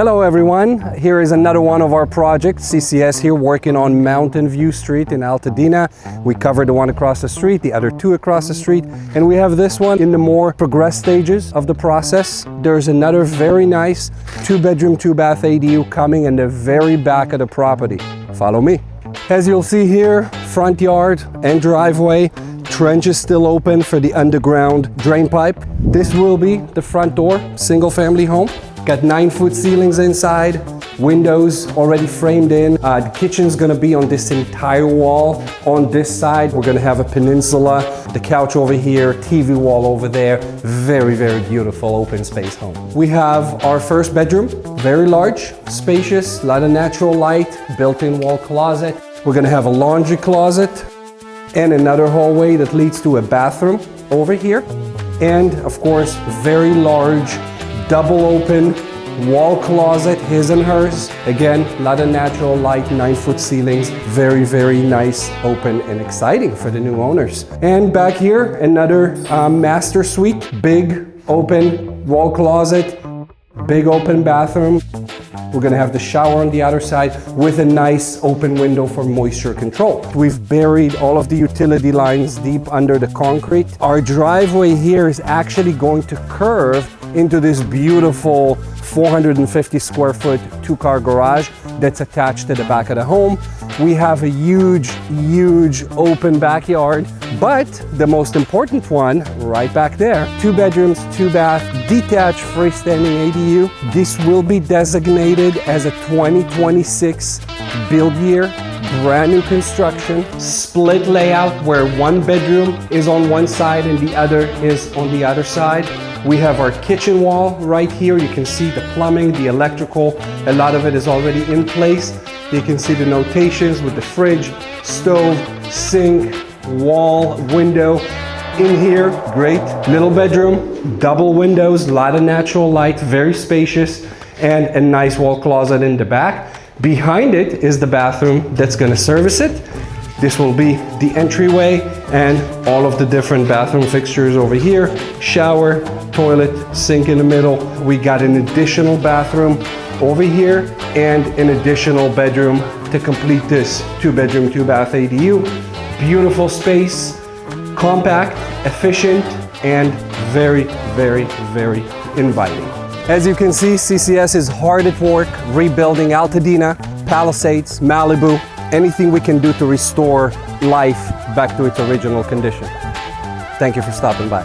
Hello everyone, here is another one of our projects. CCS here working on Mountain View Street in Altadena. We covered the one across the street, the other two across the street, and we have this one in the more progressed stages of the process. There's another very nice 2-bedroom, 2-bath ADU coming in the very back of the property. Follow me. As you'll see here, front yard and driveway, trench is still open for the underground drain pipe. This will be the front door, single family home. Got 9-foot ceilings inside, windows already framed in. The kitchen's gonna be on this entire wall. On this side, we're gonna have a peninsula, the couch over here, TV wall over there. Very, very beautiful open space home. We have our first bedroom, very large, spacious, a lot of natural light, built-in wall closet. We're gonna have a laundry closet and another hallway that leads to a bathroom over here. And of course, very large, double open wall closet, his and hers. Again, a lot of natural light, 9-foot ceilings. Very, very nice, open, and exciting for the new owners. And back here, another master suite. Big open wall closet, big open bathroom. We're gonna have the shower on the other side with a nice open window for moisture control. We've buried all of the utility lines deep under the concrete. Our driveway here is actually going to curve into this beautiful 450 square foot 2-car garage that's attached to the back of the home. We have a huge, huge open backyard, but the most important one right back there, 2 bedrooms, 2-bath, detached freestanding ADU. This will be designated as a 2026 build year, brand new construction, split layout where 1 bedroom is on one side and the other is on the other side. We have our kitchen wall right here. You can see the plumbing, the electrical, a lot of it is already in place. You can see the notations with the fridge, stove, sink, wall, window. In here, great little bedroom, double windows, a lot of natural light, very spacious, and a nice wall closet in the back. Behind it is the bathroom that's gonna service it. This will be the entryway and all of the different bathroom fixtures over here. Shower, toilet, sink in the middle. We got an additional bathroom over here and an additional bedroom to complete this 2-bedroom, 2-bath ADU. Beautiful space, compact, efficient, and very, very, very inviting. As you can see, CCS is hard at work rebuilding Altadena, Palisades, Malibu, anything we can do to restore life back to its original condition. Thank you for stopping by.